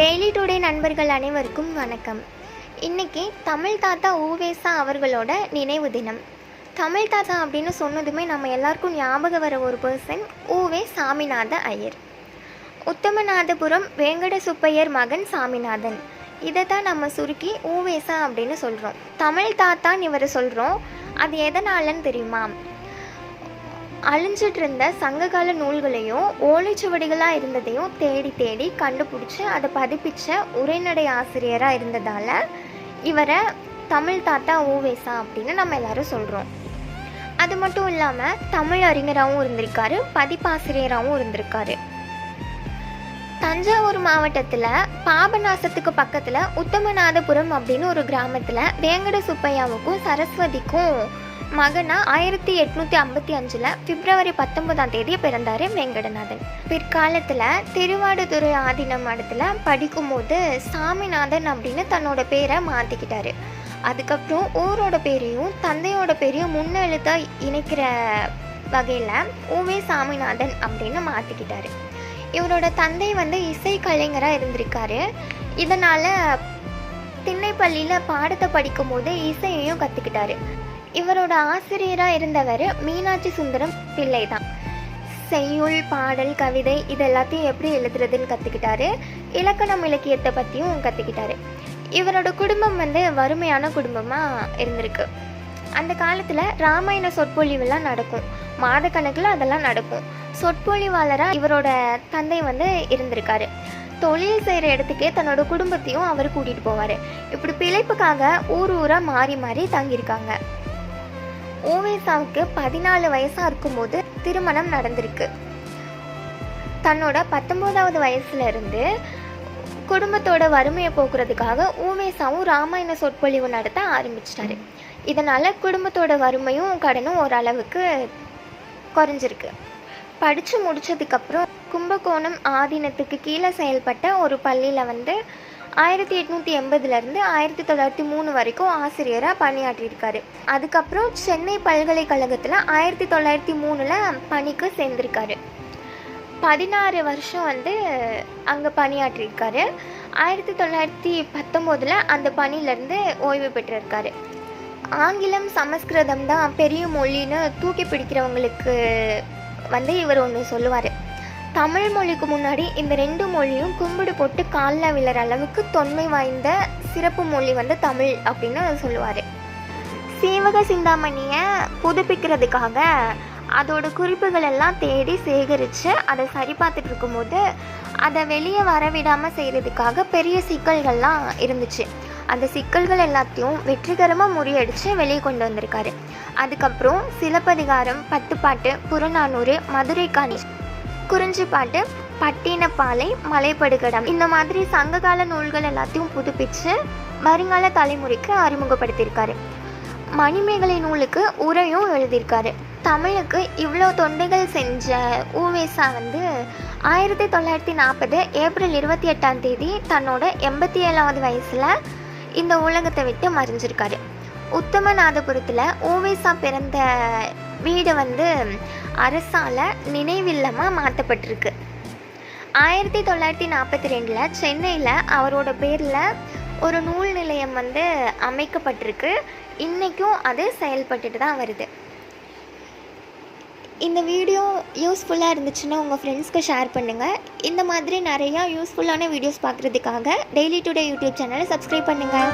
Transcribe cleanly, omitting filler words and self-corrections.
Daily today நண்பர்கள் அனைவருக்கும் வணக்கம். இன்றைக்கி தமிழ் தாத்தா ஊவேசா அவர்களோட நினைவு தினம். தமிழ் தாத்தா அப்படின்னு சொன்னதுமே நம்ம எல்லாருக்கும் ஞாபகம் வர ஒரு பர்சன் ஊவே சாமிநாத ஐயர். உத்தமநாதபுரம் வேங்கட சுப்பையர் மகன் சாமிநாதன். இதை தான் நம்ம சுருக்கி ஊவேசா அப்படின்னு சொல்கிறோம். தமிழ் தாத்தான்னு இவரை சொல்கிறோம். அது எதனாலன்னு தெரியுமா? அழிஞ்சிட்டு இருந்த சங்ககால நூல்களையும் ஓலைச்சுவடிகளாக இருந்ததையும் தேடி தேடி கண்டுபிடிச்சி அதை பதிப்பிச்ச உரைநடை ஆசிரியராக இருந்ததால் இவரை தமிழ் தாத்தா ஊவேசா அப்படின்னு நம்ம எல்லாரும் சொல்கிறோம். அது மட்டும் இல்லாமல் தமிழ் அறிஞராகவும் இருந்திருக்காரு, பதிப்பாசிரியராகவும் இருந்திருக்காரு. தஞ்சாவூர் மாவட்டத்தில் பாபநாசத்துக்கு பக்கத்தில் உத்தமநாதபுரம் அப்படின்னு ஒரு கிராமத்தில் வேங்கட சுப்பையாவுக்கும் சரஸ்வதிக்கும் மகனாக 1855 பிப்ரவரி 19 பிறந்தார் வேங்கடநாதன். பிற்காலத்தில் திருவாடுதுறை ஆதீனம் இடத்துல படிக்கும்போது சாமிநாதன் அப்படின்னு தன்னோட பேரை மாற்றிக்கிட்டாரு. அதுக்கப்புறம் ஊரோட பேரையும் தந்தையோட பேரையும் முன்னெழுத்தாக இணைக்கிற வகையில் ஊவே சாமிநாதன் அப்படின்னு மாற்றிக்கிட்டாரு. இவரோட தந்தை இசை கலைஞராக இருந்திருக்காரு. இதனால் திண்ணைப்பள்ளியில் பாடத்தை படிக்கும்போது இசையையும் கற்றுக்கிட்டாரு. இவரோட ஆசிரியராக இருந்தவர் மீனாட்சி சுந்தரம் பிள்ளை தான். செய்யுள், பாடல், கவிதை இது எல்லாத்தையும் எப்படி எழுதுறதுன்னு கற்றுக்கிட்டாரு. இலக்கணம், இலக்கியத்தை பற்றியும் கற்றுக்கிட்டாரு. இவரோட குடும்பம் வறுமையான குடும்பமாக இருந்திருக்கு. அந்த காலத்தில் ராமாயண சொற்பொழிவெல்லாம் நடக்கும், மாதக்கணக்கில் அதெல்லாம் நடக்கும். சொற்பொழிவாளராக இவரோட தந்தை இருந்திருக்காரு. தொழில் செய்கிற இடத்துக்கே தன்னோட குடும்பத்தையும் அவர் கூட்டிகிட்டு போவார். இப்படி பிழைப்புக்காக ஊராக மாறி மாறி தங்கியிருக்காங்க. ஊவேசாவுக்கு 14 வயசாக இருக்கும்போது திருமணம் நடந்திருக்கு. தன்னோட 19வது வயசுல இருந்து குடும்பத்தோட வறுமையை போக்குறதுக்காக ஊவேசாவும் ராமாயண சொற்பொழிவு நடத்த ஆரம்பிச்சிட்டாரு. இதனால் குடும்பத்தோட வறுமையும் கடனும் ஓரளவுக்கு குறைஞ்சிருக்கு. படித்து முடித்ததுக்கப்புறம் கும்பகோணம் ஆதீனத்துக்கு கீழே செயல்பட்ட ஒரு பள்ளியில் 1880 1903 வரைக்கும் ஆசிரியராக பணியாற்றியிருக்காரு. அதுக்கப்புறம் சென்னை பல்கலைக்கழகத்தில் 1903 பணிக்கு சேர்ந்திருக்காரு. 16 வருஷம் அங்கே பணியாற்றியிருக்காரு. 1919 அந்த பணியிலேருந்து ஓய்வு பெற்றிருக்காரு. ஆங்கிலம், சமஸ்கிருதம் தான் பெரிய மொழின்னு தூக்கி பிடிக்கிறவங்களுக்கு இவர் ஒன்று சொல்லுவார். தமிழ் மொழிக்கு முன்னாடி இந்த 2 மொழியும் கும்பிடு போட்டு காலில் விழற அளவுக்கு தொன்மை வாய்ந்த சிறப்பு மொழி தமிழ் அப்படின்னு சொல்லுவார். சீவக சிந்தாமணியை புதுப்பிக்கிறதுக்காக அதோட குறிப்புகள் எல்லாம் தேடி சேகரித்து அதை சரி பார்த்துட்டு இருக்கும்போது அதை வெளியே வரவிடாமல் செய்கிறதுக்காக பெரிய சிக்கல்கள்லாம் இருந்துச்சு. அந்த சிக்கல்கள் எல்லாத்தையும் வெற்றிகரமாக முறியடித்து வெளியே கொண்டு வந்திருக்காரு. அதுக்கப்புறம் சிலப்பதிகாரம், பத்துப்பாட்டு, புறநானூறு, மதுரைக்காணி, குறிஞ்சிப்பாட்டு, பட்டினப்பாலை, மலைப்படுகடம் இந்த மாதிரி சங்ககால நூல்கள் எல்லாத்தையும் புதுப்பித்து வருங்கால தலைமுறைக்கு அறிமுகப்படுத்தியிருக்காரு. மணிமேகலை நூலுக்கு உரையும் எழுதியிருக்காரு. தமிழுக்கு இவ்வளோ தொண்டைகள் செஞ்ச ஊவேசா 1940 ஏப்ரல் 28 தன்னோட 87வது வயசில் இந்த உலகத்தை விட்டு மறைஞ்சிருக்காரு. உத்தமநாதபுரத்தில் ஊவேசா பிறந்த வீடு அரசால் நினைவில்லமாக மாற்றப்பட்டிருக்கு. 1942 சென்னையில் அவரோட பேரில் ஒரு நூல் நிலையம் அமைக்கப்பட்டிருக்கு. இன்றைக்கும் அது செயல்பட்டுட்டு தான் வருது. இந்த வீடியோ யூஸ்ஃபுல்லாக இருந்துச்சுன்னா உங்கள் ஃப்ரெண்ட்ஸ்க்கு ஷேர் பண்ணுங்கள். இந்த மாதிரி நிறையா யூஸ்ஃபுல்லான வீடியோஸ் பார்க்குறதுக்காக டெய்லி டுடே யூடியூப் சேனலை சப்ஸ்கிரைப் பண்ணுங்கள்.